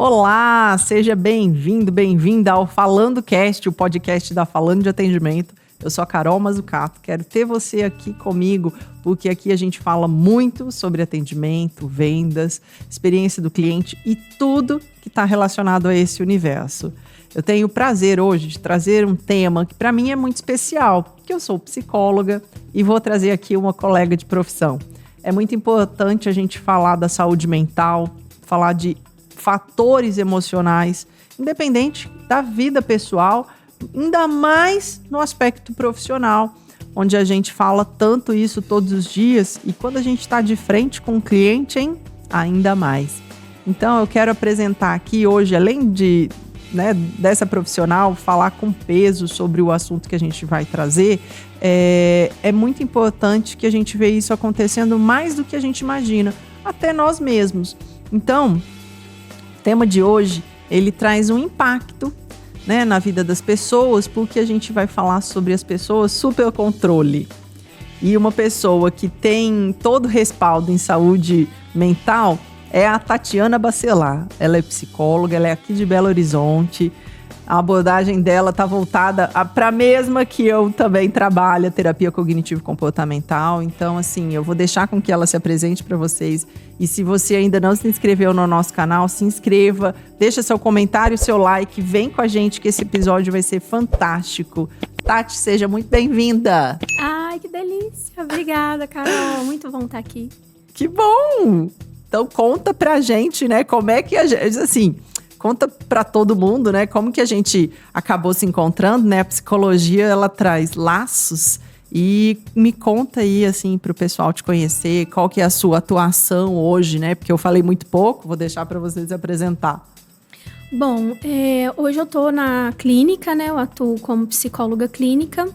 Olá, seja bem-vindo, bem-vinda ao Falando Cast, o podcast da Falando de Atendimento. Eu sou a Carol Mazzucato, quero ter você aqui comigo, porque aqui a gente fala muito sobre atendimento, vendas, experiência do cliente e tudo que está relacionado a esse universo. Eu tenho o prazer hoje de trazer um tema que para mim é muito especial, porque eu sou psicóloga e vou trazer aqui uma colega de profissão. É muito importante a gente falar da saúde mental, falar de fatores emocionais, independente da vida pessoal, ainda mais no aspecto profissional, onde a gente fala tanto isso todos os dias e quando a gente está de frente com o cliente, hein, ainda mais. Então eu quero apresentar aqui hoje, além dessa profissional, falar com peso sobre o assunto que a gente vai trazer, é muito importante que a gente veja isso acontecendo mais do que a gente imagina, até nós mesmos. Então, o tema de hoje, ele traz um impacto, né, na vida das pessoas, porque a gente vai falar sobre as pessoas super controle. E uma pessoa que tem todo o respaldo em saúde mental é a Tatiana Bacelar. Ela é psicóloga, ela é aqui de Belo Horizonte. A abordagem dela está voltada para a mesma que eu também trabalho, a terapia cognitivo-comportamental. Então, assim, eu vou deixar com que ela se apresente para vocês. E se você ainda não se inscreveu no nosso canal, se inscreva, deixa seu comentário, seu like, vem com a gente que esse episódio vai ser fantástico. Tati, seja muito bem-vinda. Ai, que delícia. Obrigada, Carol. Muito bom estar aqui. Que bom! Então, conta pra gente, né, como é que a gente, assim... Conta para todo mundo, né? Como que a gente acabou se encontrando, né? A psicologia, ela traz laços. E me conta aí, assim, para o pessoal te conhecer, qual que é a sua atuação hoje, né? Porque eu falei muito pouco, vou deixar para vocês se apresentar. Bom, hoje eu tô na clínica, né? Eu atuo como psicóloga clínica.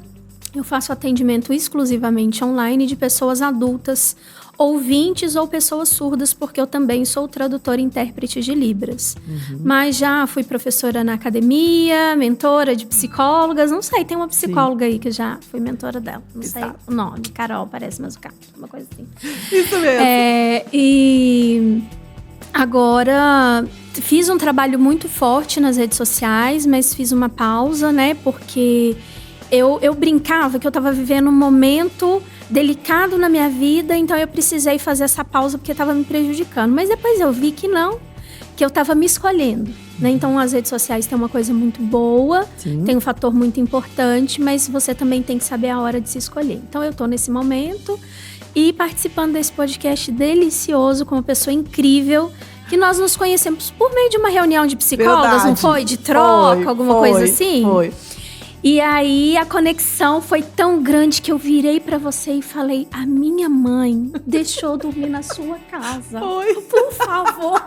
Eu faço atendimento exclusivamente online de pessoas adultas, ouvintes ou pessoas surdas, porque eu também sou tradutora e intérprete de Libras. Mas já fui professora na academia, mentora de psicólogas, não sei, tem uma psicóloga aí que já fui mentora dela, não sei o nome, Carol, parece Mazzucato, uma coisa assim. Isso mesmo. E agora fiz um trabalho muito forte nas redes sociais, mas fiz uma pausa, né, porque eu brincava que eu estava vivendo um momento delicado na minha vida, então eu precisei fazer essa pausa porque estava me prejudicando. Mas depois eu vi que não, que eu estava me escolhendo, né? Então as redes sociais têm uma coisa muito boa, tem um fator muito importante, mas você também tem que saber a hora de se escolher. Então eu estou nesse momento e participando desse podcast delicioso com uma pessoa incrível, que nós nos conhecemos por meio de uma reunião de psicólogas, verdade. Não foi? De troca, alguma coisa assim? Foi. E aí a conexão foi tão grande que eu virei pra você e falei: a minha mãe deixou eu dormir na sua casa. Foi. Por favor.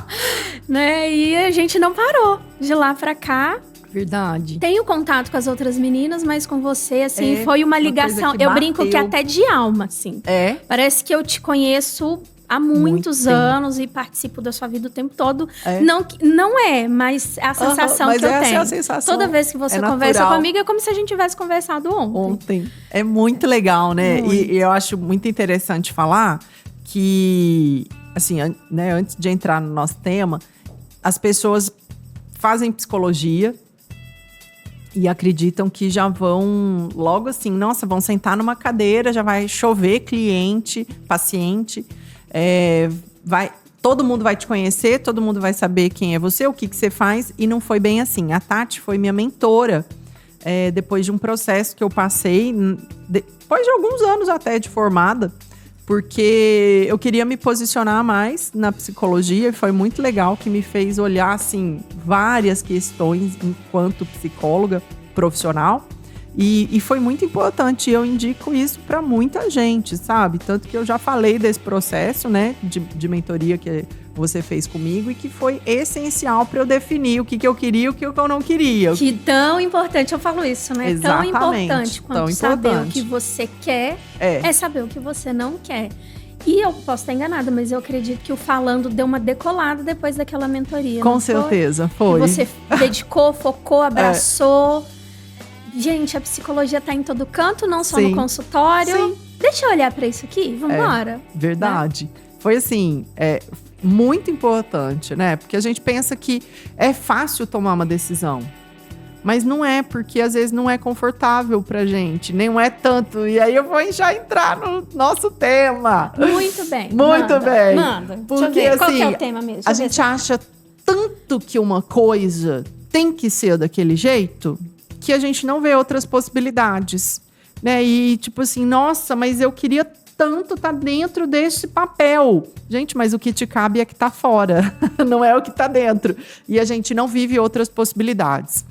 Né? E a gente não parou de lá pra cá. Verdade. Tenho contato com as outras meninas, mas com você, assim, foi uma ligação. Eu brinco que até de alma, assim. Parece que eu te conheço há muitos anos e participo da sua vida o tempo todo. Não é, mas é a sensação que eu tenho. É a sensação. Toda vez que você conversa comigo, é como se a gente tivesse conversado ontem. É muito legal, né? E eu acho muito interessante falar que, assim, né, antes de entrar no nosso tema, as pessoas fazem psicologia e acreditam que já vão logo assim, nossa, vão sentar numa cadeira, já vai chover cliente, paciente. Todo mundo vai te conhecer, todo mundo vai saber quem é você, o que você faz, e não foi bem assim. A Tati foi minha mentora depois de um processo que eu passei, depois de alguns anos até de formada, porque eu queria me posicionar mais na psicologia, e foi muito legal, que me fez olhar assim, várias questões enquanto psicóloga profissional. E foi muito importante, eu indico isso para muita gente, sabe? Tanto que eu já falei desse processo, né, de mentoria que você fez comigo e que foi essencial para eu definir o que eu queria e o que eu não queria. Que tão importante, eu falo isso, né? Exatamente, tão importante quanto saber o que você quer é saber o que você não quer. E eu posso estar enganada, mas eu acredito que o Falando deu uma decolada depois daquela mentoria. Com certeza, foi. Que você dedicou, focou, abraçou. Gente, a psicologia tá em todo canto, não só no consultório. Deixa eu olhar pra isso aqui, vambora. Verdade. Né? foi assim, muito importante, né? Porque a gente pensa que é fácil tomar uma decisão. Mas não é, porque às vezes não é confortável pra gente, nem é tanto. E aí eu vou já entrar no nosso tema. Muito bem. Muito bem. Manda. Porque, Deixa eu ver. Qual que é assim, o tema mesmo? A gente acha tanto que uma coisa tem que ser daquele jeito que a gente não vê outras possibilidades, né? E tipo assim, nossa, mas eu queria tanto estar dentro desse papel. Gente, mas o que te cabe é que tá fora, não é o que tá dentro. E a gente não vive outras possibilidades.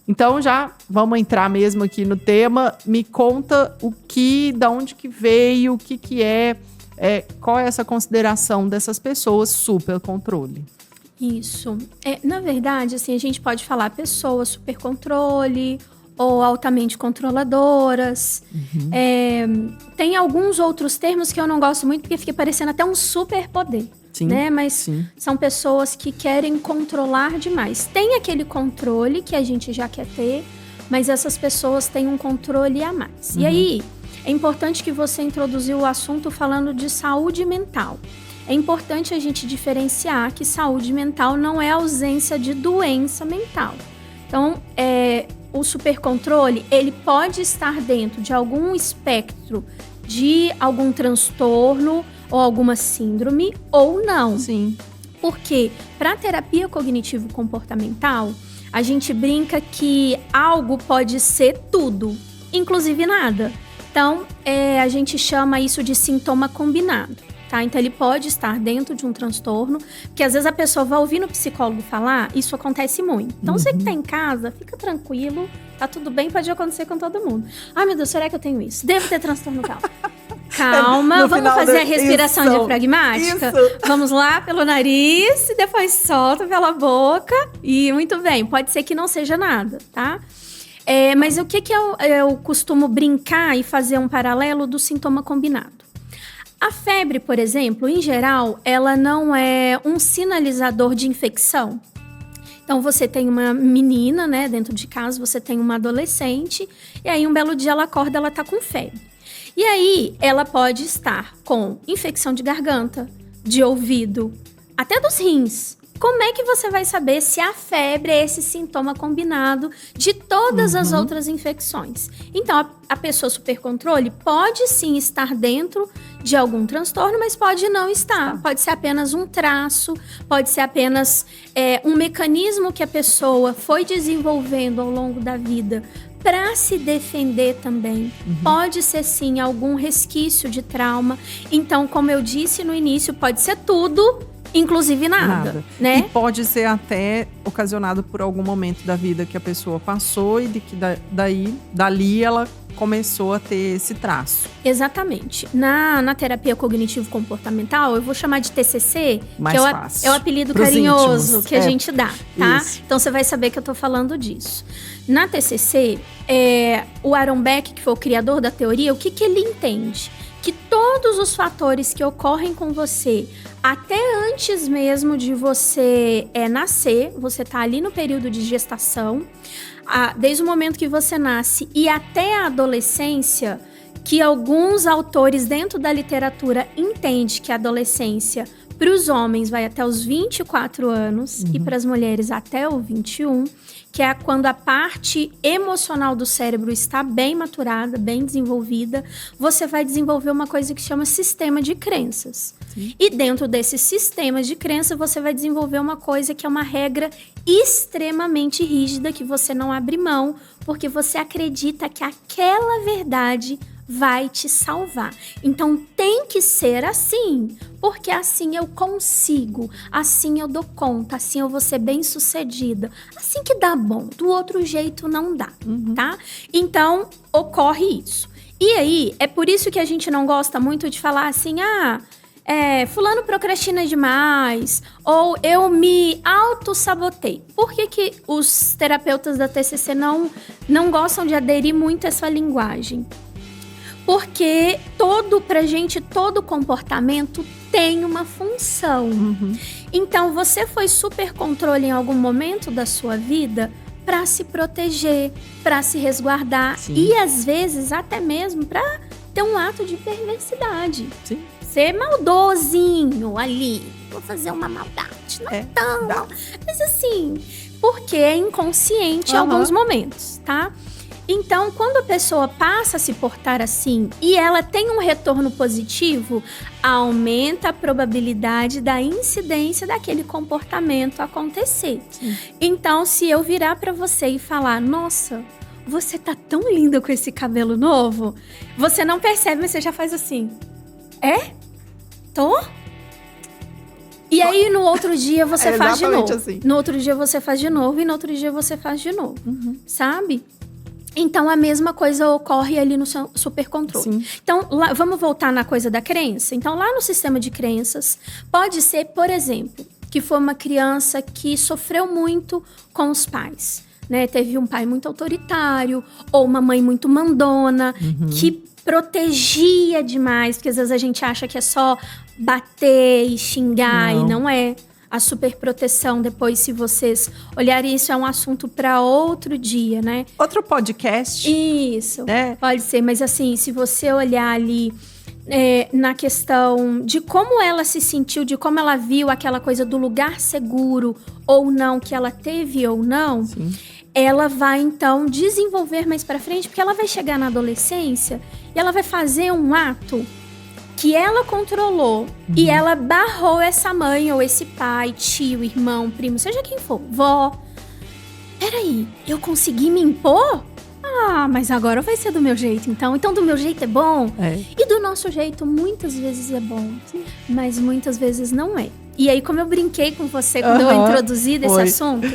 Então já vamos entrar mesmo aqui no tema. Me conta da onde que veio, o que é, qual é essa consideração dessas pessoas super controle. Isso. Na verdade, assim, a gente pode falar pessoas super controle ou altamente controladoras. Tem alguns outros termos que eu não gosto muito porque fica parecendo até um superpoder. Sim, né? Mas sim. São pessoas que querem controlar demais. Tem aquele controle que a gente já quer ter, mas essas pessoas têm um controle a mais. E aí, é importante que você introduziu o assunto falando de saúde mental. É importante a gente diferenciar que saúde mental não é ausência de doença mental. Então, o supercontrole, ele pode estar dentro de algum espectro de algum transtorno ou alguma síndrome ou não. Sim. Porque para terapia cognitivo-comportamental, a gente brinca que algo pode ser tudo, inclusive nada. Então, a gente chama isso de sintoma combinado. Tá? Então, ele pode estar dentro de um transtorno, porque às vezes a pessoa vai ouvir no psicólogo falar, isso acontece muito. Então, você que tá em casa, fica tranquilo, tá tudo bem, pode acontecer com todo mundo. Ai, meu Deus, será que eu tenho isso? Devo ter transtorno tal. Calma, vamos fazer a respiração diafragmática? Isso. Vamos lá pelo nariz e depois solta pela boca. E muito bem, pode ser que não seja nada, tá? Mas o que eu costumo brincar e fazer um paralelo do sintoma combinado? A febre, por exemplo, em geral, ela não é um sinalizador de infecção. Então, você tem uma menina, né, dentro de casa, você tem uma adolescente, e aí um belo dia ela acorda, ela tá com febre. E aí, ela pode estar com infecção de garganta, de ouvido, até dos rins. Como é que você vai saber se a febre é esse sintoma combinado de todas as outras infecções? Então, a pessoa supercontrole pode sim estar dentro de algum transtorno, mas pode não estar. Pode ser apenas um traço, pode ser apenas um mecanismo que a pessoa foi desenvolvendo ao longo da vida para se defender também. Pode ser sim algum resquício de trauma. Então, como eu disse no início, pode ser tudo, inclusive nada. Né? E pode ser até ocasionado por algum momento da vida que a pessoa passou e de que dali ela começou a ter esse traço. Exatamente. Na terapia cognitivo-comportamental, eu vou chamar de TCC, mais que fácil. É o apelido Pros carinhoso íntimos. que a gente dá, tá? Isso. Então você vai saber que eu tô falando disso. Na TCC, o Aaron Beck, que foi o criador da teoria, o que ele entende? Que todos os fatores que ocorrem com você, até antes mesmo de você nascer, você tá ali no período de gestação, desde o momento que você nasce e até a adolescência, que alguns autores dentro da literatura entendem que a adolescência para os homens vai até os 24 anos e para as mulheres até o 21, que é quando a parte emocional do cérebro está bem maturada, bem desenvolvida, você vai desenvolver uma coisa que chama sistema de crenças. Sim. E dentro desses sistemas de crença, você vai desenvolver uma coisa que é uma regra extremamente rígida, que você não abre mão, porque você acredita que aquela verdade vai te salvar. Então tem que ser assim, porque assim eu consigo, assim eu dou conta, assim eu vou ser bem-sucedida, assim que dá bom, do outro jeito não dá, tá? Então ocorre isso. E aí, é por isso que a gente não gosta muito de falar assim, fulano procrastina demais, ou eu me auto-sabotei. Por que os terapeutas da TCC não gostam de aderir muito a essa linguagem? Porque pra gente, todo comportamento tem uma função. Então, você foi super controle em algum momento da sua vida para se proteger, para se resguardar. Sim. E, às vezes, até mesmo para ter um ato de perversidade. Sim. ser maldosinho ali. Vou fazer uma maldade. Não tão. Dá. Mas assim, porque é inconsciente em alguns momentos, tá? Então, quando a pessoa passa a se portar assim e ela tem um retorno positivo, aumenta a probabilidade da incidência daquele comportamento acontecer. Sim. Então, se eu virar pra você e falar, nossa, você tá tão linda com esse cabelo novo, você não percebe, mas você já faz assim. É? Tô? E aí, no outro dia, você faz de novo. Assim. No outro dia, você faz de novo. E no outro dia, você faz de novo. Sabe? Então, a mesma coisa ocorre ali no supercontrole. Sim. Então, lá, vamos voltar na coisa da crença? Então, lá no sistema de crenças, pode ser, por exemplo, que foi uma criança que sofreu muito com os pais. Né? Teve um pai muito autoritário, ou uma mãe muito mandona, que protegia demais, porque às vezes a gente acha que é só bater e xingar, e não é. A superproteção, depois, se vocês olharem, isso é um assunto para outro dia, né? Outro podcast. Isso, pode ser. Mas assim, se você olhar ali na questão de como ela se sentiu, de como ela viu aquela coisa do lugar seguro ou não, que ela teve ou não, Sim. ela vai, então, desenvolver mais para frente, porque ela vai chegar na adolescência e ela vai fazer um ato que ela controlou e ela barrou essa mãe ou esse pai, tio, irmão, primo, seja quem for, vó. Peraí, eu consegui me impor? Ah, mas agora vai ser do meu jeito, então. Então, do meu jeito é bom. E do nosso jeito, muitas vezes é bom. Sim. Mas muitas vezes não é. E aí, como eu brinquei com você quando eu introduzi desse assunto...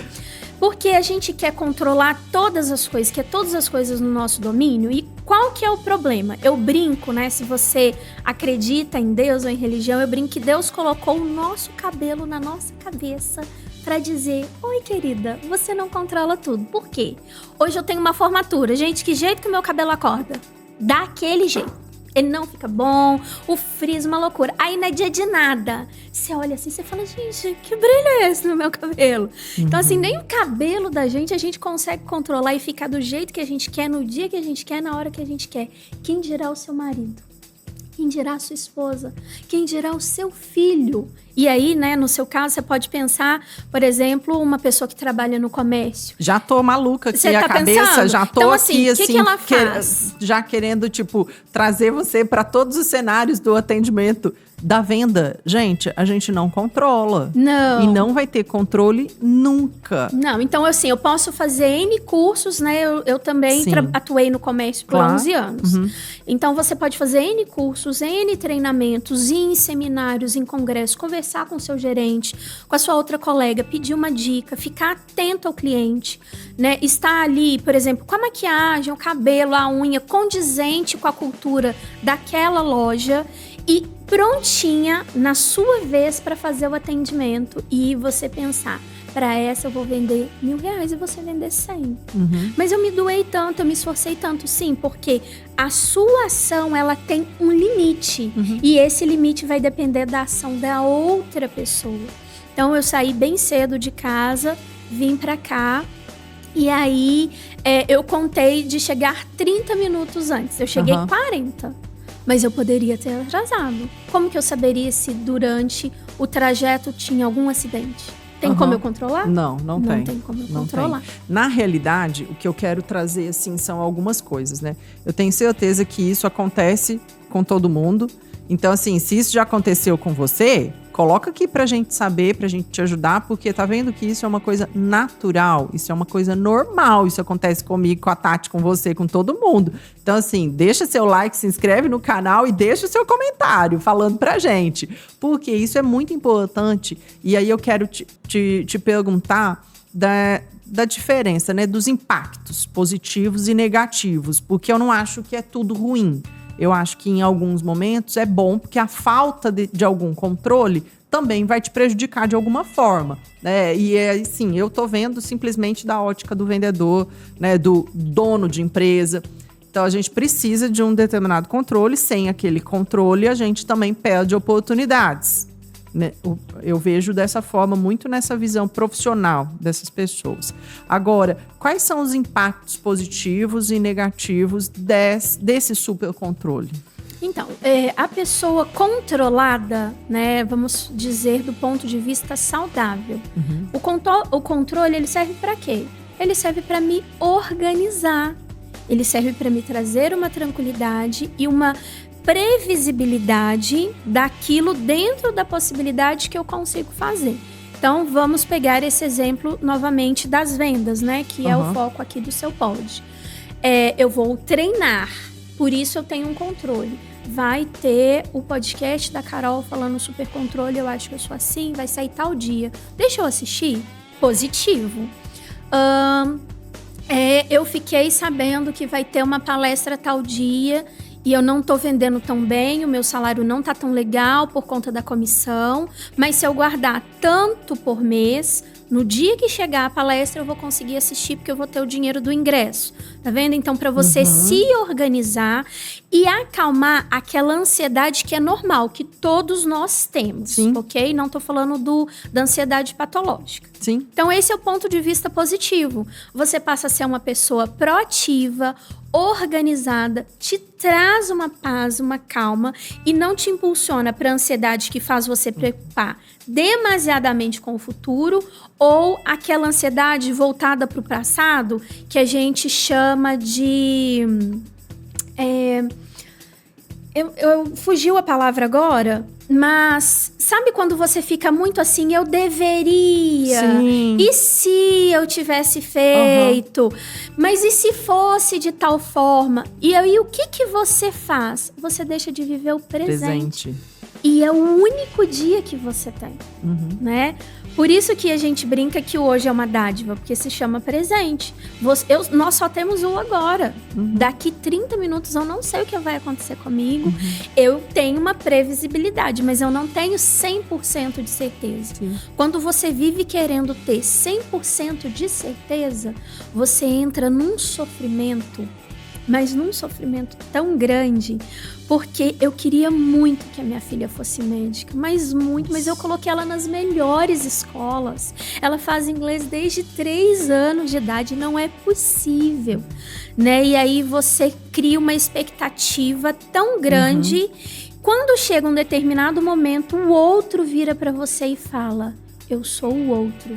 Porque a gente quer controlar todas as coisas, quer todas as coisas no nosso domínio. E qual que é o problema? Eu brinco, né? Se você acredita em Deus ou em religião, eu brinco que Deus colocou o nosso cabelo na nossa cabeça para dizer, oi, querida, você não controla tudo. Por quê? Hoje eu tenho uma formatura. Gente, que jeito que o meu cabelo acorda? Daquele jeito. Ele não fica bom, o frizz, uma loucura. Aí não é dia de nada. Você olha assim, você fala, gente, que brilho é esse no meu cabelo? Então, assim, nem o cabelo da gente a gente consegue controlar e ficar do jeito que a gente quer, no dia que a gente quer, na hora que a gente quer. Quem dirá o seu marido? Quem dirá a sua esposa? Quem dirá o seu filho? E aí, né, no seu caso, você pode pensar, por exemplo, uma pessoa que trabalha no comércio. Já tô maluca aqui, Você tá a cabeça, pensando? já tô então, aqui, assim, o que ela faz? já querendo, tipo, trazer você para todos os cenários do atendimento, da venda. Gente, a gente não controla. Não. E não vai ter controle nunca. Não, então assim, eu posso fazer N cursos, né? Eu também atuei no comércio por 11 anos. Então você pode fazer N cursos, N treinamentos, ir em seminários, em congressos, conversar com o seu gerente, com a sua outra colega, pedir uma dica, ficar atento ao cliente, né? Estar ali, por exemplo, com a maquiagem, o cabelo, a unha, condizente com a cultura daquela loja e prontinha na sua vez para fazer o atendimento e você pensar, para essa eu vou vender R$1.000 e você vender 100. Mas eu me doei tanto, eu me esforcei tanto, sim, porque a sua ação, ela tem um limite e esse limite vai depender da ação da outra pessoa. Então eu saí bem cedo de casa, vim para cá e aí eu contei de chegar 30 minutos antes, eu cheguei 40. Mas eu poderia ter atrasado. Como que eu saberia se durante o trajeto tinha algum acidente? Tem como eu controlar? Não tem. Não tem como eu controlar. Na realidade, o que eu quero trazer, assim, são algumas coisas, né? Eu tenho certeza que isso acontece com todo mundo. Então, assim, se isso já aconteceu com você, coloca aqui pra gente saber, pra gente te ajudar, porque tá vendo que isso é uma coisa natural, isso é uma coisa normal, isso acontece comigo, com a Tati, com você, com todo mundo. Então, assim, deixa seu like, se inscreve no canal e deixa o seu comentário falando pra gente, porque isso é muito importante. E aí eu quero te perguntar da diferença, né, dos impactos positivos e negativos, porque eu não acho que é tudo ruim. Eu acho que em alguns momentos é bom, porque a falta de algum controle também vai te prejudicar de alguma forma, né? E assim, eu tô vendo simplesmente da ótica do vendedor, né, do dono de empresa. Então a gente precisa de um determinado controle, sem aquele controle a gente também perde oportunidades. Eu vejo dessa forma, muito nessa visão profissional dessas pessoas. Agora, quais são os impactos positivos e negativos desse supercontrole? Então, a pessoa controlada, né, vamos dizer do ponto de vista saudável, o controle, ele serve para quê? Ele serve para me organizar, ele serve para me trazer uma tranquilidade e uma previsibilidade daquilo dentro da possibilidade que eu consigo fazer. Então, vamos pegar esse exemplo novamente das vendas, né, que é o foco aqui do seu pod. Eu vou treinar, por isso eu tenho um controle. Vai ter o podcast da Carol falando super controle, eu acho que eu sou assim, vai sair tal dia. Deixa eu assistir? Positivo. Eu fiquei sabendo que vai ter uma palestra tal dia e eu não tô vendendo tão bem, o meu salário não tá tão legal por conta da comissão, mas se eu guardar tanto por mês, no dia que chegar a palestra eu vou conseguir assistir porque eu vou ter o dinheiro do ingresso. Tá vendo? Então, para você se organizar e acalmar aquela ansiedade que é normal, que todos nós temos, Sim. ok? Não tô falando da ansiedade patológica. Sim. Então, esse é o ponto de vista positivo. Você passa a ser uma pessoa proativa, organizada, te traz uma paz, uma calma e não te impulsiona para a ansiedade que faz você preocupar demasiadamente com o futuro ou aquela ansiedade voltada para o passado que a gente chama de... fugiu a palavra agora, mas sabe quando você fica muito assim, eu deveria, Sim. E se eu tivesse feito, mas e se fosse de tal forma? E aí o que você faz? Você deixa de viver o presente. E é o único dia que você tem, né? Por isso que a gente brinca que hoje é uma dádiva, porque se chama presente. Nós só temos o agora. Daqui 30 minutos eu não sei o que vai acontecer comigo. Eu tenho uma previsibilidade, mas eu não tenho 100% de certeza. Sim. Quando você vive querendo ter 100% de certeza, você entra num sofrimento, mas num sofrimento tão grande, porque eu queria muito que a minha filha fosse médica, mas eu coloquei ela nas melhores escolas. Ela faz inglês desde 3 anos de idade, não é possível, né? E aí você cria uma expectativa tão grande, quando chega um determinado momento, o outro vira para você e fala, eu sou o outro,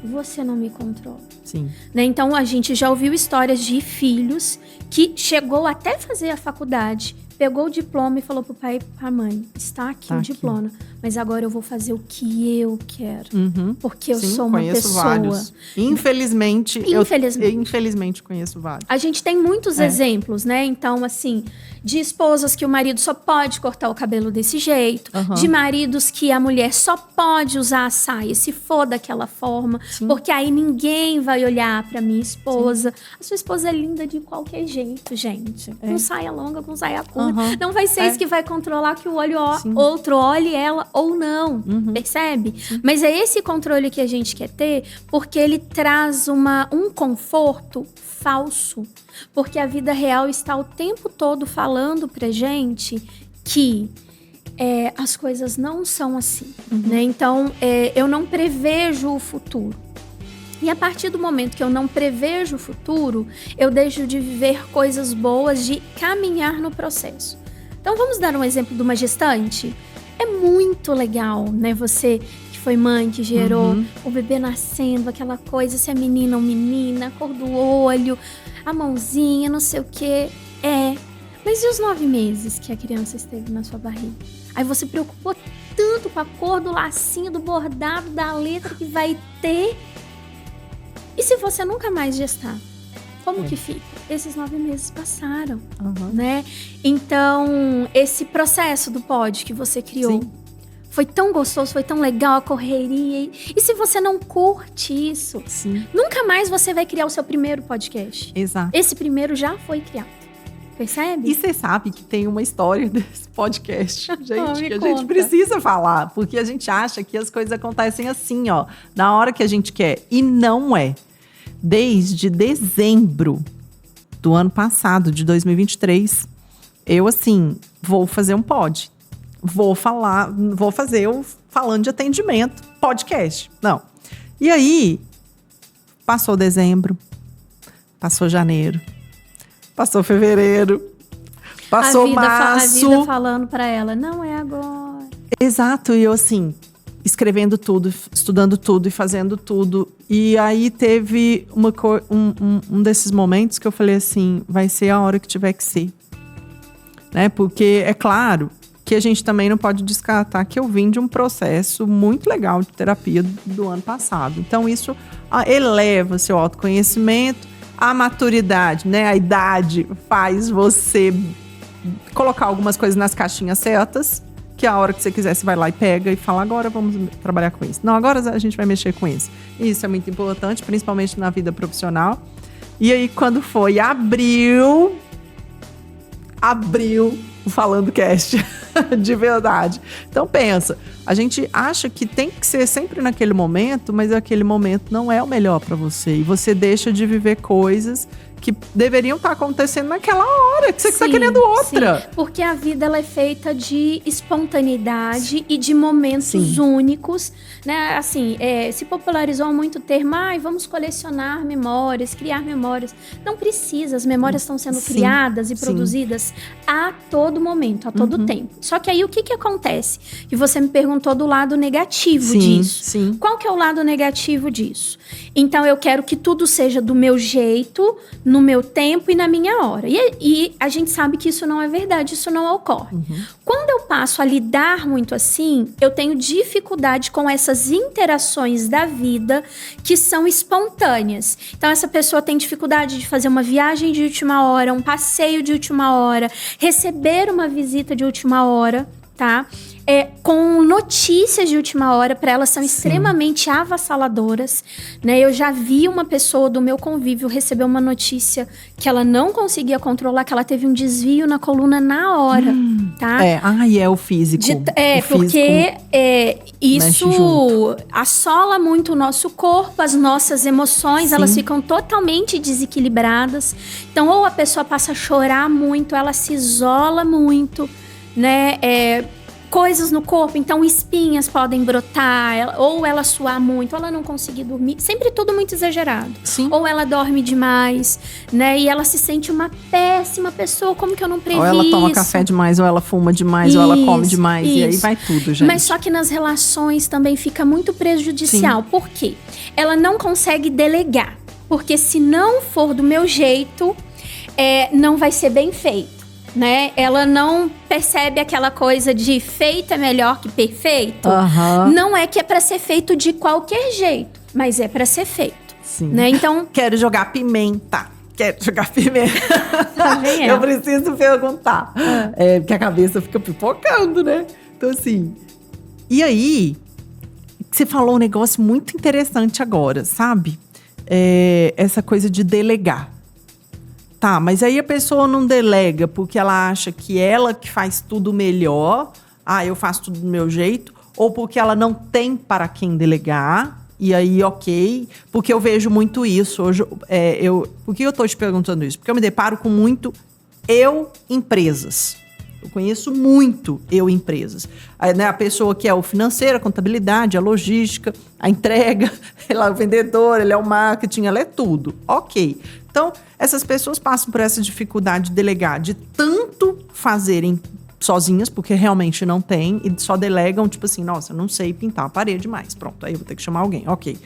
você não me controla. Sim. Né? Então, a gente já ouviu histórias de filhos que chegou até fazer a faculdade, pegou o diploma e falou pro pai e pra mãe, está aqui o diploma, mas agora eu vou fazer o que eu quero, porque eu sou uma pessoa... Vários. Infelizmente, infelizmente conheço vários. A gente tem muitos exemplos, né? Então, assim, de esposas que o marido só pode cortar o cabelo desse jeito, de maridos que a mulher só pode usar a saia se for daquela forma, porque aí ninguém vai olhar pra minha esposa. A sua esposa é linda de qualquer jeito, gente. Com saia longa, com saia curta. Não vai ser isso que vai controlar que o outro olhe ela ou não, percebe? Mas é esse controle que a gente quer ter, porque ele traz um conforto falso. Porque a vida real está o tempo todo falando pra gente que as coisas não são assim, né? Então, eu não prevejo o futuro. E a partir do momento que eu não prevejo o futuro, eu deixo de viver coisas boas, de caminhar no processo. Então, vamos dar um exemplo de uma gestante? É muito legal, né? Você que foi mãe, que gerou o bebê nascendo, aquela coisa, se é menina ou menina, a cor do olho, a mãozinha, não sei o quê. Mas e os 9 meses que a criança esteve na sua barriga? Aí você preocupou tanto com a cor do lacinho, do bordado, da letra que vai ter... E se você nunca mais gestar? Como que fica? Esses 9 meses passaram, né? Então, esse processo do pod que você criou foi tão gostoso, foi tão legal a correria. E se você não curte isso, nunca mais você vai criar o seu primeiro podcast. Exato. Esse primeiro já foi criado. Percebe? E você sabe que tem uma história desse podcast, gente, que a conta. gente precisa falar. Porque a gente acha que as coisas acontecem assim, ó, na hora que a gente quer. E não é. Desde dezembro do ano passado, de 2023, eu, assim, vou fazer um pod. Vou fazer o Falando de Atendimento, podcast. Não. E aí, passou dezembro, passou janeiro, passou fevereiro, Passou março. A vida falando pra ela, não é agora. Exato, e eu assim, escrevendo tudo, estudando tudo e fazendo tudo. E aí teve um desses momentos que eu falei assim, vai ser a hora que tiver que ser. Né? Porque é claro que a gente também não pode descartar que eu vim de um processo muito legal de terapia do ano passado. Então isso eleva seu autoconhecimento, a maturidade, né? A idade faz você colocar algumas coisas nas caixinhas certas, que a hora que você quiser você vai lá e pega e fala, agora vamos trabalhar com isso. Não, agora a gente vai mexer com isso. Isso é muito importante, principalmente na vida profissional. E aí quando foi abril o Falando Cast, de verdade. Então pensa, a gente acha que tem que ser sempre naquele momento, mas aquele momento não é o melhor para você. E você deixa de viver coisas que deveriam estar acontecendo naquela hora, que você está querendo outra. Sim, porque a vida ela é feita de espontaneidade e de momentos únicos, né? Assim, se popularizou muito o termo, vamos colecionar memórias, criar memórias. Não precisa, as memórias estão sendo criadas e produzidas a todo momento, a todo tempo. Só que aí o que acontece? E você me perguntou do lado negativo disso. Sim. Qual que é o lado negativo disso? Então eu quero que tudo seja do meu jeito, no meu tempo e na minha hora. E a gente sabe que isso não é verdade, isso não ocorre. Quando eu passo a lidar muito assim, eu tenho dificuldade com essas interações da vida que são espontâneas. Então essa pessoa tem dificuldade de fazer uma viagem de última hora, um passeio de última hora, receber uma visita de última hora, tá? Com notícias de última hora, para elas são extremamente avassaladoras, né? Eu já vi uma pessoa do meu convívio receber uma notícia que ela não conseguia controlar, que ela teve um desvio na coluna na hora, tá? É o físico. Porque isso assola muito o nosso corpo, as nossas emoções, elas ficam totalmente desequilibradas. Então, ou a pessoa passa a chorar muito, ela se isola muito, né? Coisas no corpo, então espinhas podem brotar, ou ela suar muito, ou ela não conseguir dormir, sempre tudo muito exagerado. Ou ela dorme demais, né? E ela se sente uma péssima pessoa, como que eu não previ isso? Ou ela toma café demais, ou ela fuma demais, ou ela come demais, e aí vai tudo, gente. Mas só que nas relações também fica muito prejudicial. Por quê? Ela não consegue delegar, porque se não for do meu jeito, não vai ser bem feito. Né? Ela não percebe aquela coisa de feito é melhor que perfeito. Não é que é pra ser feito de qualquer jeito, mas é pra ser feito. Né? Então, quero jogar pimenta. Eu preciso perguntar. Porque a cabeça fica pipocando, né? Então assim, e aí você falou um negócio muito interessante agora, sabe? Essa coisa de delegar. Tá, mas aí a pessoa não delega porque ela acha que ela que faz tudo melhor. Eu faço tudo do meu jeito. Ou porque ela não tem para quem delegar. E aí, ok. Porque eu vejo muito isso. Hoje, por que eu tô te perguntando isso? Porque eu me deparo com muito empresas. Eu conheço muito empresas. A pessoa que é o financeiro, a contabilidade, a logística, a entrega, ela é o vendedor, ele é o marketing, ela é tudo. Ok. Então, essas pessoas passam por essa dificuldade de delegar, de tanto fazerem sozinhas, porque realmente não tem, e só delegam, tipo assim, nossa, eu não sei pintar a parede mais, pronto, aí eu vou ter que chamar alguém, ok.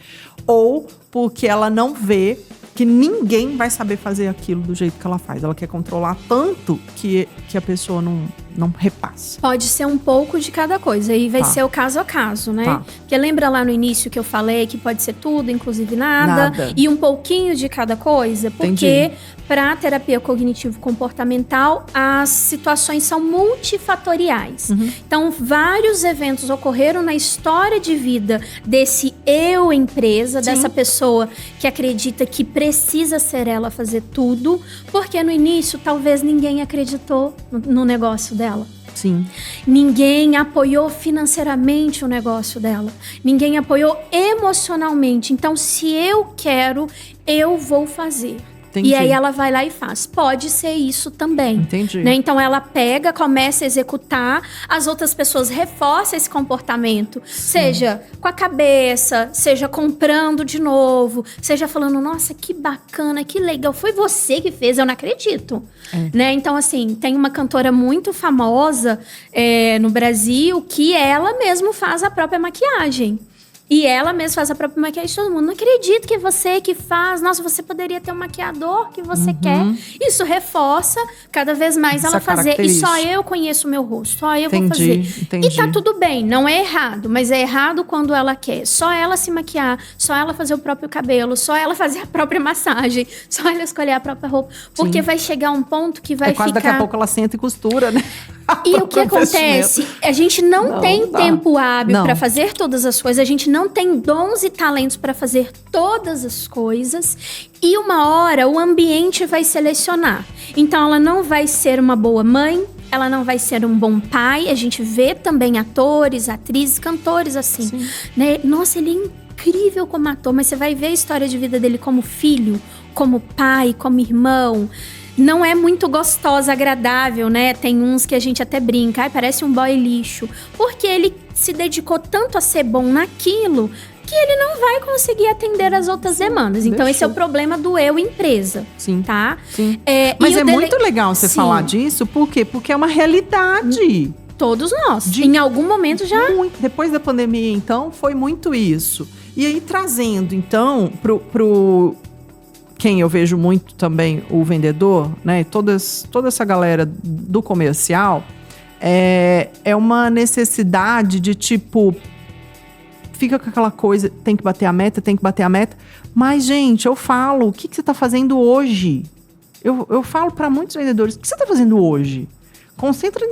Ou porque ela não vê que ninguém vai saber fazer aquilo do jeito que ela faz. Ela quer controlar tanto que a pessoa não repassa. Pode ser um pouco de cada coisa. E vai ser o caso a caso, né? Porque lembra lá no início que eu falei que pode ser tudo, inclusive nada. E um pouquinho de cada coisa. Porque para a terapia cognitivo-comportamental, as situações são multifatoriais. Então, vários eventos ocorreram na história de vida desse empresa, dessa pessoa que acredita que precisa ser ela fazer tudo, porque no início talvez ninguém acreditou no negócio dela. Ninguém apoiou financeiramente o negócio dela. Ninguém apoiou emocionalmente. Então, se eu quero, eu vou fazer. Entendi. E aí ela vai lá e faz. Pode ser isso também. Entendi. Né? Então ela pega, começa a executar, as outras pessoas reforçam esse comportamento. Seja com a cabeça, seja comprando de novo, seja falando, nossa, que bacana, que legal, foi você que fez, eu não acredito. Né? Então, assim, tem uma cantora muito famosa no Brasil que ela mesmo faz a própria maquiagem. E ela mesma faz a própria maquiagem. Todo mundo, não acredito que é você que faz. Nossa, você poderia ter um maquiador que você quer. Isso reforça cada vez mais ela fazer. E só eu conheço o meu rosto. Só eu vou fazer. Entendi. E tá tudo bem, não é errado. Mas é errado quando ela quer. Só ela se maquiar, só ela fazer o próprio cabelo, só ela fazer a própria massagem, só ela escolher a própria roupa. Porque vai chegar um ponto que vai quase ficar... daqui a pouco ela senta e costura, né? E o que acontece? A gente não tem tempo hábil para fazer todas as coisas, a gente não tem dons e talentos para fazer todas as coisas, e uma hora o ambiente vai selecionar. Então ela não vai ser uma boa mãe, ela não vai ser um bom pai. A gente vê também atores, atrizes, cantores assim, né? Nossa, ele é incrível como ator, mas você vai ver a história de vida dele como filho, como pai, como irmão. Não é muito gostosa, agradável, né? Tem uns que a gente até brinca, parece um boy lixo. Porque ele se dedicou tanto a ser bom naquilo que ele não vai conseguir atender as outras demandas. Então, esse é o problema do eu empresa. Sim. Tá? Sim. Mas é muito legal você falar disso, por quê? Porque é uma realidade. Todos nós. Em algum momento já... Depois da pandemia, então, foi muito isso. E aí, trazendo, então, pro quem eu vejo muito também, o vendedor, né? Toda essa galera do comercial, é uma necessidade de, tipo, fica com aquela coisa, tem que bater a meta. Mas, gente, eu falo, o que você tá fazendo hoje? Eu falo para muitos vendedores, o que você tá fazendo hoje? Concentra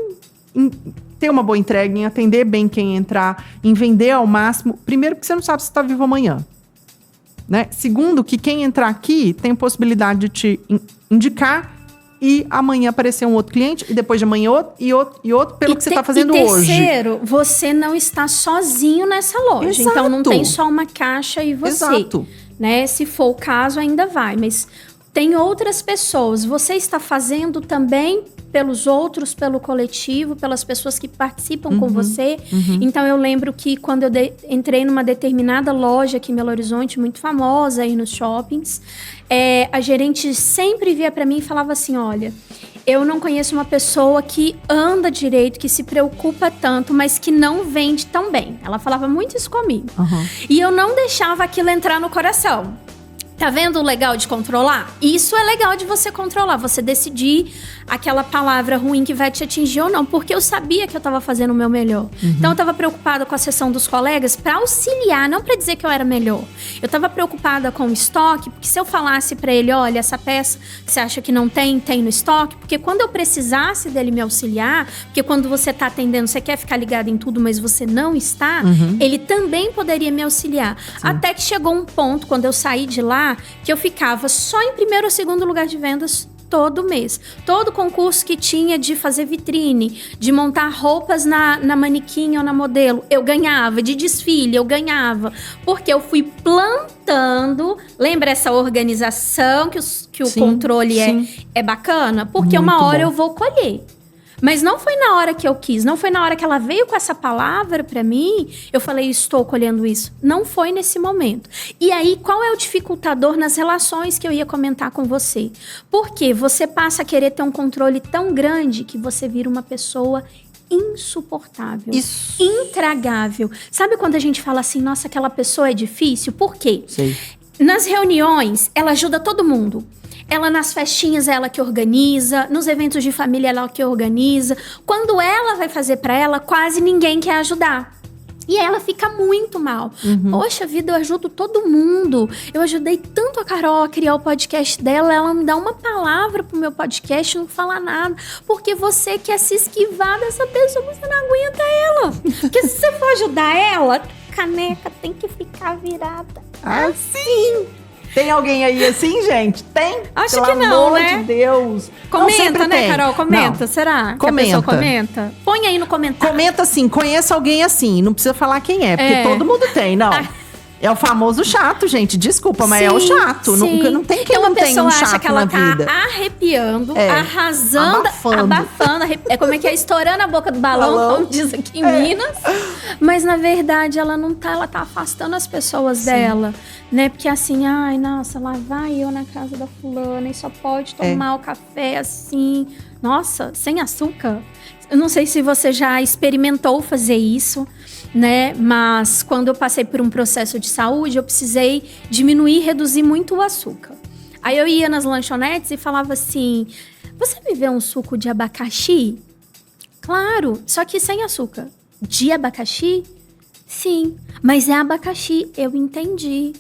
em ter uma boa entrega, em atender bem quem entrar, em vender ao máximo. Primeiro, porque você não sabe se está vivo amanhã. Né? Segundo, que quem entrar aqui tem possibilidade de te indicar e amanhã aparecer um outro cliente, e depois de amanhã outro, e outro pelo que você está fazendo hoje. E terceiro, você não está sozinho nessa loja. Exato. Então, não tem só uma caixa e você. Exato. Né? Se for o caso, ainda vai. Mas tem outras pessoas. Você está fazendo também pelos outros, pelo coletivo, pelas pessoas que participam com você. Então, eu lembro que quando eu entrei numa determinada loja aqui em Belo Horizonte, muito famosa aí nos shoppings, a gerente sempre via para mim e falava assim, olha, eu não conheço uma pessoa que anda direito, que se preocupa tanto, mas que não vende tão bem. Ela falava muito isso comigo. E eu não deixava aquilo entrar no coração. Tá vendo o legal de controlar? Isso é legal de você controlar, você decidir aquela palavra ruim que vai te atingir ou não, porque eu sabia que eu tava fazendo o meu melhor. Então eu tava preocupada com a sessão dos colegas para auxiliar, não para dizer que eu era melhor. Eu tava preocupada com o estoque, porque se eu falasse para ele, olha, essa peça que você acha que não tem no estoque, porque quando eu precisasse dele me auxiliar, porque quando você tá atendendo, você quer ficar ligado em tudo, mas você não está, ele também poderia me auxiliar. Sim. Até que chegou um ponto, quando eu saí de lá, que eu ficava só em primeiro ou segundo lugar de vendas todo mês. Todo concurso que tinha de fazer vitrine, de montar roupas na manequim ou na modelo, eu ganhava. De desfile, eu ganhava. Porque eu fui plantando... Lembra essa organização que o controle é bacana? Porque muito uma hora eu vou colher. Mas não foi na hora que eu quis, não foi na hora que ela veio com essa palavra pra mim, eu falei, estou colhendo isso. Não foi nesse momento. E aí, qual é o dificultador nas relações que eu ia comentar com você? Porque você passa a querer ter um controle tão grande que você vira uma pessoa insuportável, intragável. Sabe quando a gente fala assim, nossa, aquela pessoa é difícil? Por quê? Sei. Nas reuniões, ela ajuda todo mundo. Ela nas festinhas, ela que organiza. Nos eventos de família, ela que organiza. Quando ela vai fazer pra ela, quase ninguém quer ajudar. E ela fica muito mal. Poxa vida, eu ajudo todo mundo. Eu ajudei tanto a Carol a criar o podcast dela. Ela me dá uma palavra pro meu podcast, não fala nada. Porque você quer se esquivar dessa pessoa, você não aguenta ela. Porque se você for ajudar ela, a caneca tem que ficar virada assim. Tem alguém aí assim, gente? Tem? Acho que não, amor né? de Deus. Comenta, né, Carol? Comenta, não. Será? Comenta. Que a pessoa comenta? Põe aí no comentário. Comenta assim, conheça alguém assim. Não precisa falar quem é, porque todo mundo tem, não. É o famoso chato, gente. Desculpa, mas Sim, é o chato. sim. Não tem quem Então, não tenha um chato acha que ela na vida. tá arrepiando, É, arrasando, abafando. É como é que é? Estourando a boca do balão, como diz aqui em Minas. Mas, na verdade, ela não tá. Ela tá afastando as pessoas dela, né? Porque assim, ai, nossa, lá vai eu na casa da fulana e só pode tomar o café assim. Nossa, sem açúcar. Eu não sei se você já experimentou fazer isso, né? Mas quando eu passei por um processo de saúde, eu precisei diminuir, reduzir muito o açúcar. Aí eu ia nas lanchonetes e falava assim: você me vê um suco de abacaxi? Claro, só que sem açúcar. De abacaxi? Sim, mas é abacaxi, eu entendi.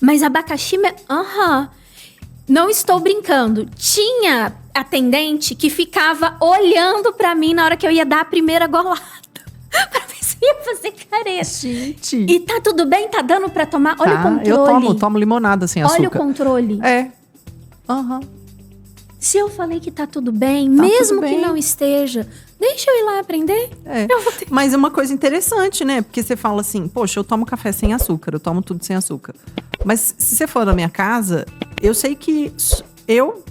Mas abacaxi... Aham. Não estou brincando. Tinha atendente que ficava olhando pra mim na hora que eu ia dar a primeira golada. Pra ver se ia fazer careta. Gente. E tá tudo bem? Tá dando pra tomar? Olha o controle. Eu tomo limonada sem açúcar. Olha o controle. É. Aham. Se eu falei que tá tudo bem, mesmo que não esteja, deixa eu ir lá aprender. É. Mas é uma coisa interessante, né? Porque você fala assim, poxa, eu tomo café sem açúcar, eu tomo tudo sem açúcar. Mas se você for na minha casa, eu sei que eu,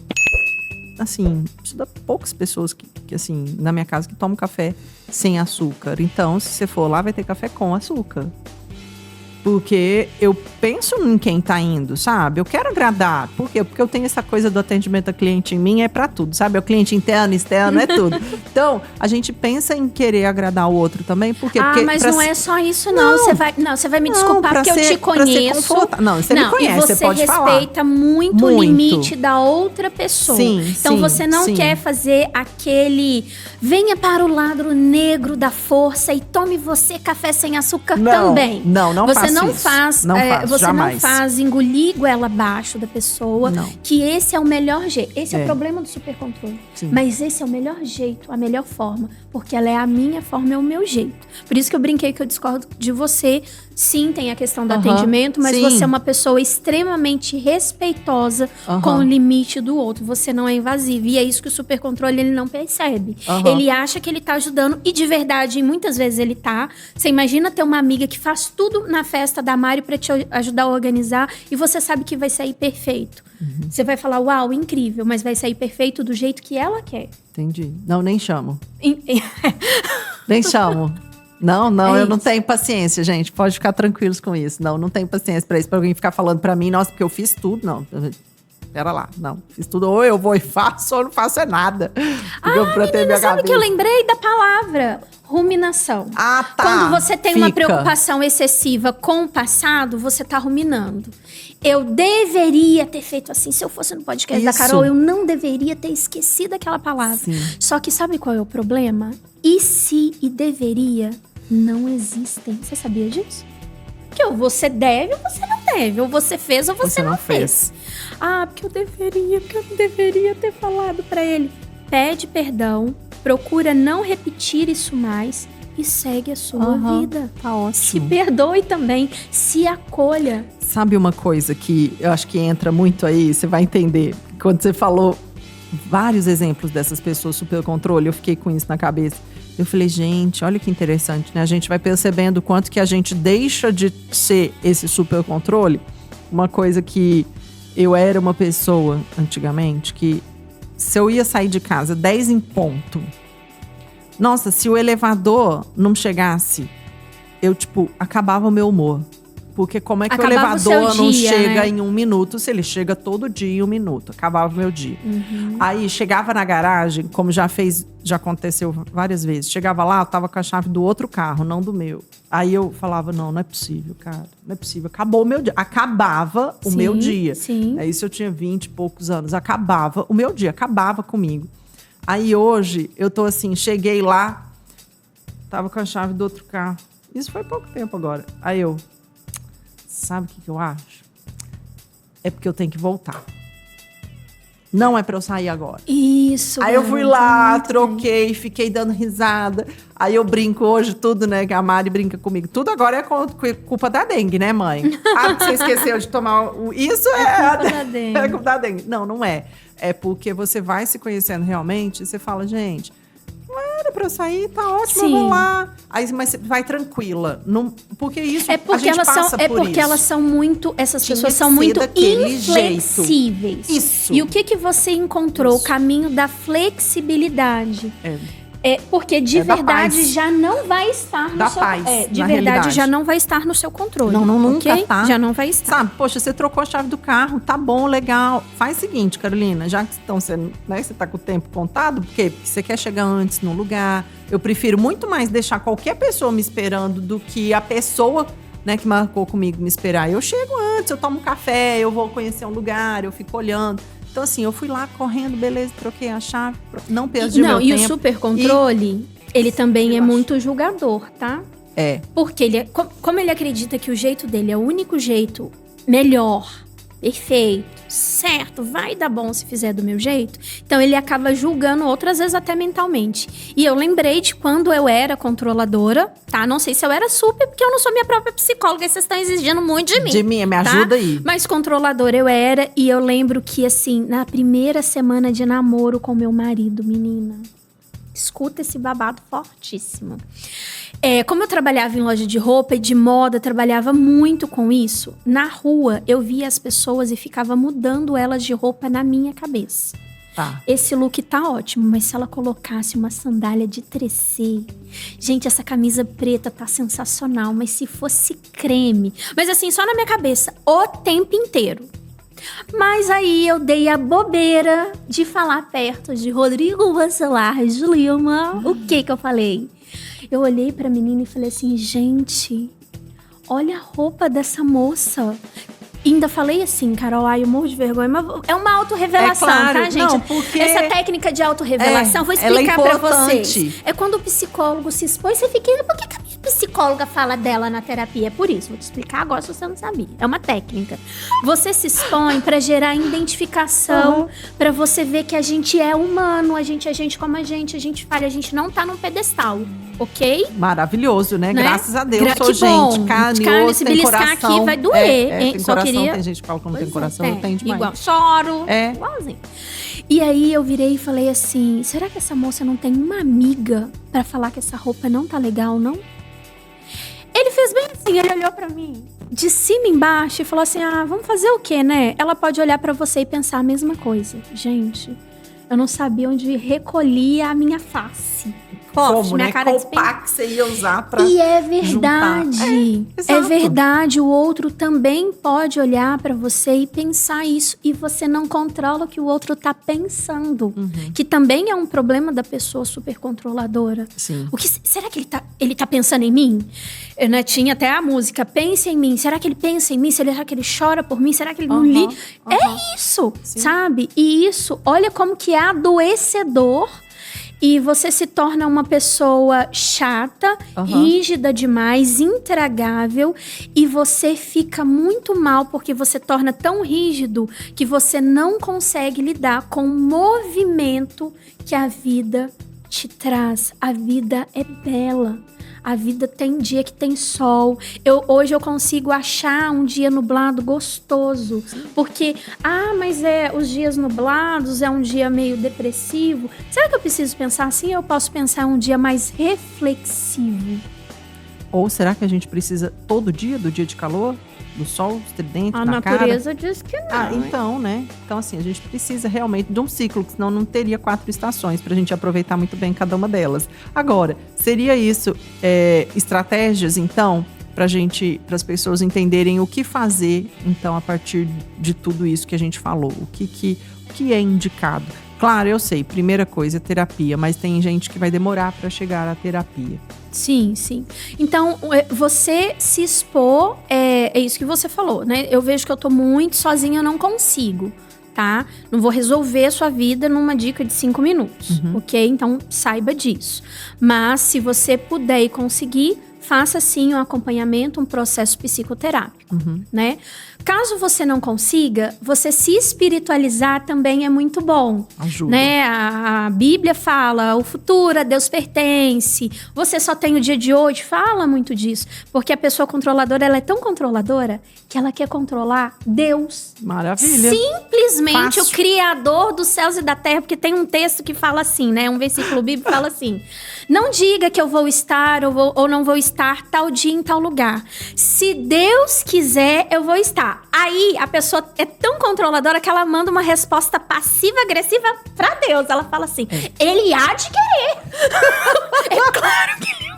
assim, preciso de poucas pessoas que, assim, na minha casa que tomam café sem açúcar. Então, se você for lá, vai ter café com açúcar. Porque eu penso em quem tá indo, sabe? Eu quero agradar. Por quê? Porque eu tenho essa coisa do atendimento ao cliente em mim, é pra tudo, sabe? É o cliente interno, externo, é tudo. Então, a gente pensa em querer agradar o outro também. Por quê? Porque mas não é só isso, não. Você vai me desculpar porque eu te conheço. Não, você me conhece, e você pode falar. respeita muito o limite da outra pessoa. Então, você não quer fazer aquele... Venha para o lado negro da força e tome você café sem açúcar também. Não você faço isso. Você jamais. não faz engolir goela abaixo da pessoa. Não. Que esse é o melhor jeito. Esse é o problema do supercontrole. Sim. Mas esse é o melhor jeito, a melhor forma. Porque ela é a minha forma, é o meu jeito. Por isso que eu brinquei que eu discordo de você. Sim, tem a questão do atendimento, mas você é uma pessoa extremamente respeitosa com o limite do outro. Você não é invasivo. E é isso que o supercontrole ele não percebe. Ele acha que ele tá ajudando e de verdade, muitas vezes ele tá. Você imagina ter uma amiga que faz tudo na festa da Mari pra te ajudar a organizar e você sabe que vai sair perfeito. Você vai falar, uau, incrível, mas vai sair perfeito do jeito que ela quer. Entendi. Não, nem chamo. Nem chamo. Não, eu não tenho paciência, gente. Pode ficar tranquilos com isso. Não tenho paciência pra isso. Pra alguém ficar falando pra mim, nossa, porque eu fiz tudo. Não, pera lá. Não, fiz tudo. Ou eu vou e faço, ou não faço é nada. Menina, sabe que eu lembrei da palavra? Ruminação. Ah, tá. Quando você tem uma preocupação excessiva com o passado, você tá ruminando. Eu deveria ter feito assim. Se eu fosse no podcast da Carol, eu não deveria ter esquecido aquela palavra. Sim. Só que sabe qual é o problema? E se e deveria não existem. Você sabia disso? Que ou você deve ou você não deve. Ou você fez ou você não fez. Ah, porque eu não deveria ter falado pra ele. Pede perdão, procura não repetir isso mais e segue a sua vida. Tá ótimo. Se perdoe também, se acolha. Sabe uma coisa que eu acho que entra muito aí, você vai entender. Quando você falou vários exemplos dessas pessoas super controle, eu fiquei com isso na cabeça. Eu falei, gente, olha que interessante, né? A gente vai percebendo o quanto que a gente deixa de ser esse super controle. Uma coisa que eu era uma pessoa, antigamente, que se eu ia sair de casa 10 em ponto, nossa, se o elevador não chegasse, eu, acabava o meu humor. Porque como é que acabava o elevador não chega, né? em 1 minuto, se ele chega todo dia em 1 minuto? Acabava o meu dia. Aí, chegava na garagem, como já aconteceu várias vezes. Chegava lá, eu tava com a chave do outro carro, não do meu. Aí eu falava, não é possível, cara. Não é possível. Acabou o meu dia. Acabava o meu dia. Sim. Aí, isso eu tinha 20 e poucos anos. Acabava o meu dia, acabava comigo. Aí, hoje, eu tô assim, cheguei lá, tava com a chave do outro carro. Isso foi pouco tempo agora. Aí eu... Sabe o que eu acho? É porque eu tenho que voltar. Não é pra eu sair agora. Isso. Aí eu fui lá, troquei, fiquei dando risada. Aí eu brinco hoje tudo, né? Que a Mari brinca comigo. Tudo agora é culpa da dengue, né, mãe? Ah, você esqueceu de tomar isso culpa da dengue. É culpa da dengue. Não é. É porque você vai se conhecendo realmente e você fala, gente, não era pra eu sair? Tá ótimo, Sim. eu vou lá. Aí, mas você vai tranquila. Não, porque isso, É porque a gente elas passa são, por isso. elas são muito, essas Tinha pessoas que são ser muito daquele inflexíveis. jeito. Isso. E o que você enconrou? Isso. O caminho da flexibilidade. Porque de da verdade paz. já não vai estar no Da seu paz, de na verdade realidade. já não vai estar no seu controle. Não, nunca ok? tá. Já não vai estar. Sabe, poxa, você trocou a chave do carro, tá bom, legal. Faz o seguinte, Carolina, já que então, você tá com o tempo contado, porque você quer chegar antes no lugar. Eu prefiro muito mais deixar qualquer pessoa me esperando do que a pessoa, né, que marcou comigo me esperar. Eu chego antes, eu tomo um café, eu vou conhecer um lugar, eu fico olhando. Então, assim, eu fui lá correndo, beleza, troquei a chave, não perdi meu tempo. E o supercontrole, ele também é muito julgador, tá? É. Porque ele como ele acredita que o jeito dele é o único jeito melhor, perfeito, certo, vai dar bom se fizer do meu jeito. Então ele acaba julgando outras vezes até mentalmente. E eu lembrei de quando eu era controladora, tá? Não sei se eu era super, porque eu não sou minha própria psicóloga e vocês estão exigindo muito de mim. De mim, me ajuda aí. Mas controladora eu era, e eu lembro que assim, na primeira semana de namoro com meu marido, menina, escuta esse babado fortíssimo. Como eu trabalhava em loja de roupa e de moda, trabalhava muito com isso. Na rua, eu via as pessoas e ficava mudando elas de roupa na minha cabeça. Tá. Esse look tá ótimo, mas se ela colocasse uma sandália de tressê... Gente, essa camisa preta tá sensacional, mas se fosse creme... Mas assim, só na minha cabeça, o tempo inteiro. Mas aí eu dei a bobeira de falar perto de Rodrigo Bacelar de Lima. O que eu falei? Eu olhei pra menina e falei assim, gente, olha a roupa dessa moça. E ainda falei assim, Carol, eu morro de vergonha, mas é uma autorrevelação, claro, tá, gente? não, porque essa técnica de autorrevelação, vou explicar pra vocês. É quando o psicólogo se expõe, você fica, por que a psicóloga fala dela na terapia? É por isso, vou te explicar agora se você não sabia. É uma técnica. Você se expõe pra gerar identificação, pra você ver que a gente é humano, a gente é gente como a gente falha, a gente não tá num pedestal, ok? Maravilhoso, né? Graças a Deus, sou que gente, bom. carne, osso, se tem beliscar coração. aqui vai doer, hein? Tem Só coração, queria... tem gente que fala que não tem Pois coração, é, eu tenho demais. Igual, choro, É. igualzinho. E aí eu virei e falei assim, será que essa moça não tem uma amiga pra falar que essa roupa não tá legal, não? Ele fez bem assim, ele olhou pra mim de cima embaixo e falou assim, vamos fazer o quê, né? Ela pode olhar pra você e pensar a mesma coisa. Gente, eu não sabia onde recolhia a minha face. Como, minha né? cara Qual pá que você ia usar pra E é verdade. juntar. É verdade. O outro também pode olhar pra você e pensar isso. E você não controla o que o outro tá pensando. Que também é um problema da pessoa super controladora. Sim. Será que ele tá pensando em mim? Tinha até a música, pense em mim. Será que ele pensa em mim? Será que ele chora por mim? Será que ele não liga? É isso, sabe? E isso, olha como que é adoecedor. E você se torna uma pessoa chata, rígida demais, intragável. E você fica muito mal porque você torna tão rígido que você não consegue lidar com o movimento que a vida te traz. A vida é bela. A vida tem dia que tem sol. Hoje eu consigo achar um dia nublado gostoso. Porque, mas os dias nublados é um dia meio depressivo. Será que eu preciso pensar assim? Eu posso pensar um dia mais reflexivo. Ou será que a gente precisa todo dia do dia de calor? Do sol estridente A na cara? natureza diz que não. Então, né? Então, assim, a gente precisa realmente de um ciclo, senão não teria 4 estações pra gente aproveitar muito bem cada uma delas. Agora, seria isso estratégias, então, para as pessoas entenderem o que fazer, então, a partir de tudo isso que a gente falou? O que é indicado? Claro, eu sei, primeira coisa é terapia, mas tem gente que vai demorar para chegar à terapia. Sim, sim. Então, você se expor, é isso que você falou, né? Eu vejo que eu tô muito sozinha, eu não consigo, tá? Não vou resolver a sua vida numa dica de 5 minutos, ok? Então, saiba disso. Mas, se você puder e conseguir, faça sim um acompanhamento, um processo psicoterápico. né? Caso você não consiga, você se espiritualizar também é muito bom. Ajuda. Né? A Bíblia fala, o futuro a Deus pertence, você só tem o dia de hoje, fala muito disso. Porque a pessoa controladora, ela é tão controladora que ela quer controlar Deus. Maravilha. Simplesmente Fácil. o Criador dos céus e da terra, porque tem um texto que fala assim, né? Um versículo bíblico fala assim: não diga que eu vou estar ou não vou estar tal dia em tal lugar. Se Deus quiser, eu vou estar. Aí a pessoa é tão controladora que ela manda uma resposta passiva-agressiva pra Deus. Ela fala assim: ele há de querer. É claro que ele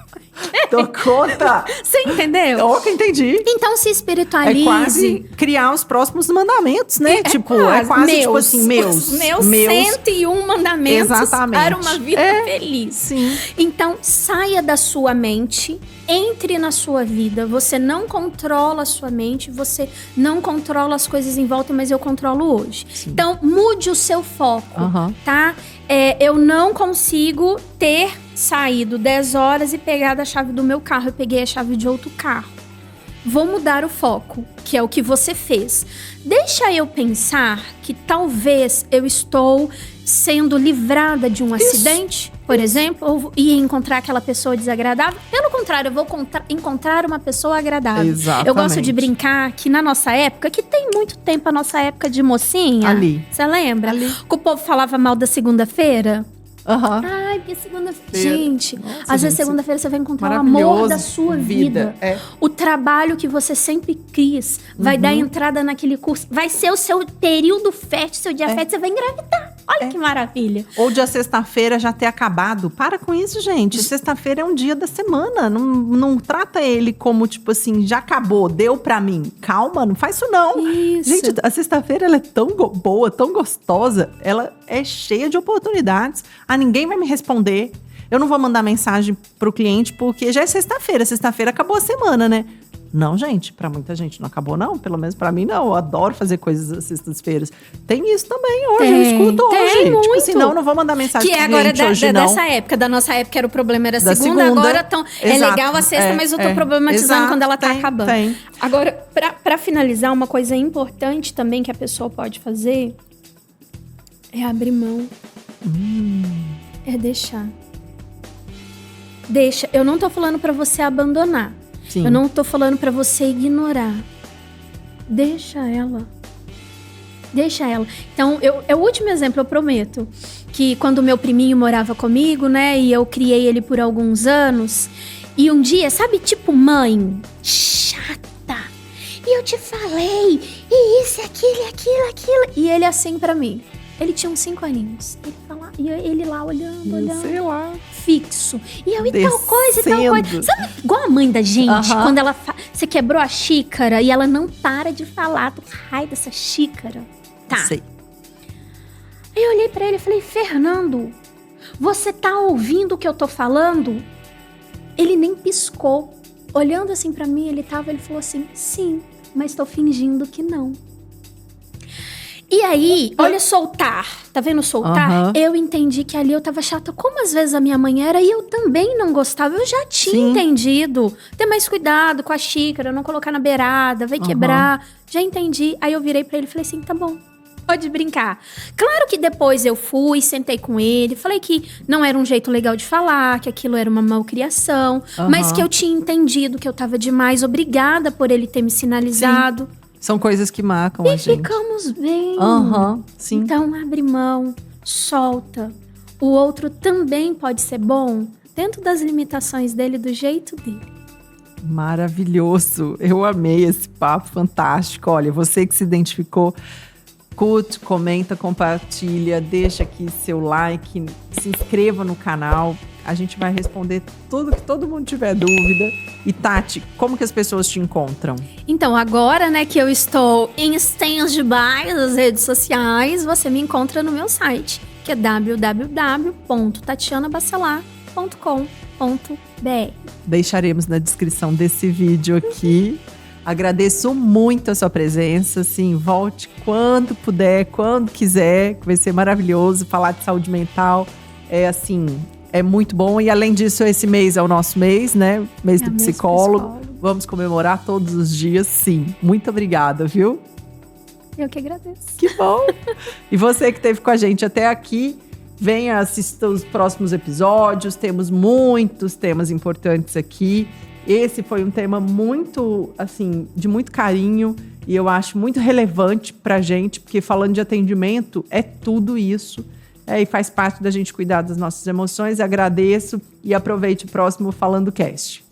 Dou conta. Você entendeu? Ok, entendi. Então se espiritualize. É quase criar os próximos mandamentos, né? É quase tipo assim, meus 101 mandamentos. Exatamente. Para uma vida feliz. Sim. Então, saia da sua mente, entre na sua vida. Você não controla a sua mente, você não controla as coisas em volta, mas eu controlo hoje. Sim. Então, mude o seu foco, tá? Eu não consigo ter saído 10 horas e pegado a chave do meu carro. Eu peguei a chave de outro carro. Vou mudar o foco, que é o que você fez. Deixa eu pensar que talvez eu estou sendo livrada de um acidente, por exemplo, ou ia encontrar aquela pessoa desagradável. Pelo contrário, eu vou encontrar uma pessoa agradável. Exatamente. Eu gosto de brincar que na nossa época, que tem muito tempo a nossa época de mocinha. Ali. Você lembra? Ali. Que o povo falava mal da segunda-feira. Ai, porque segunda-feira. Gente, nossa, às vezes gente, segunda-feira você vai encontrar o amor da sua vida. É. O trabalho que você sempre quis vai dar entrada naquele curso. Vai ser o seu período fértil, seu dia fértil, você vai engravidar. Olha que maravilha. Ou de a sexta-feira já ter acabado. Para com isso, gente. Sexta-feira é um dia da semana. Não trata ele como, tipo assim, já acabou, deu pra mim. Calma, não faz isso não. Isso. Gente, a sexta-feira ela é tão boa, tão gostosa. Ela é cheia de oportunidades. Ninguém vai me responder. Eu não vou mandar mensagem pro cliente porque já é sexta-feira. Sexta-feira acabou a semana, né? Não, gente, pra muita gente não acabou, não. Pelo menos pra mim, não. Eu adoro fazer coisas às sextas-feiras. Tem isso também hoje, eu escuto hoje. Muito. Tipo assim, não vou mandar mensagem pro cliente agora hoje, não. dessa época. Da nossa época era o problema era Da segunda. Agora é Exato. legal a sexta, mas eu tô problematizando Exato. quando ela tá Tem, acabando. tem. Agora, pra finalizar, uma coisa importante também que a pessoa pode fazer é abrir mão. É deixar. Deixa. Eu não tô falando pra você abandonar. Sim. Eu não tô falando pra você ignorar. Deixa ela. Deixa ela. Então, é o último exemplo, eu prometo. Que quando o meu priminho morava comigo, né? E eu criei ele por alguns anos. E um dia, sabe, tipo mãe? Chata. E eu te falei. E isso, aquilo. E ele assim pra mim. Ele tinha uns 5 aninhos. E ele lá olhando. Sei lá. Fixo. E eu, e tal coisa. Sabe, igual a mãe da gente, quando ela você quebrou a xícara e ela não para de falar do raio dessa xícara. Tá. Sei. Aí eu olhei pra ele e falei: Fernando, você tá ouvindo o que eu tô falando? Ele nem piscou. Olhando assim pra mim, ele falou assim: sim, mas tô fingindo que não. E aí, olha soltar. Tá vendo soltar? Eu entendi que ali eu tava chata. Como às vezes a minha mãe era e eu também não gostava. Eu já tinha entendido. Ter mais cuidado com a xícara, não colocar na beirada, vai quebrar. Já entendi. Aí eu virei pra ele e falei assim: tá bom, pode brincar. Claro que depois eu fui, sentei com ele, falei que não era um jeito legal de falar, que aquilo era uma malcriação, mas que eu tinha entendido que eu tava demais. Obrigada por ele ter me sinalizado. Sim. São coisas que marcam a gente. E ficamos bem. Sim. Então, abre mão, solta. O outro também pode ser bom dentro das limitações dele, do jeito dele. Maravilhoso. Eu amei esse papo, fantástico. Olha, você que se identificou, curte, comenta, compartilha, deixa aqui seu like, se inscreva no canal. A gente vai responder tudo que todo mundo tiver dúvida. E Tati, como que as pessoas te encontram? Então, agora, né, que eu estou em stand-by nas redes sociais, você me encontra no meu site, que é www.tatianabacelar.com.br. Deixaremos na descrição desse vídeo aqui. Agradeço muito a sua presença, assim, volte quando puder, quando quiser, que vai ser maravilhoso falar de saúde mental. É assim, É muito bom. E além disso, esse mês é o nosso mês, né? Mês do psicólogo. Vamos comemorar todos os dias, sim. Muito obrigada, viu? Eu que agradeço. Que bom! E você que esteve com a gente até aqui, venha assistir os próximos episódios. Temos muitos temas importantes aqui. Esse foi um tema muito, assim, de muito carinho e eu acho muito relevante pra gente, porque falando de atendimento é tudo isso. E faz parte da gente cuidar das nossas emoções. Agradeço e aproveite o próximo Falando Cast.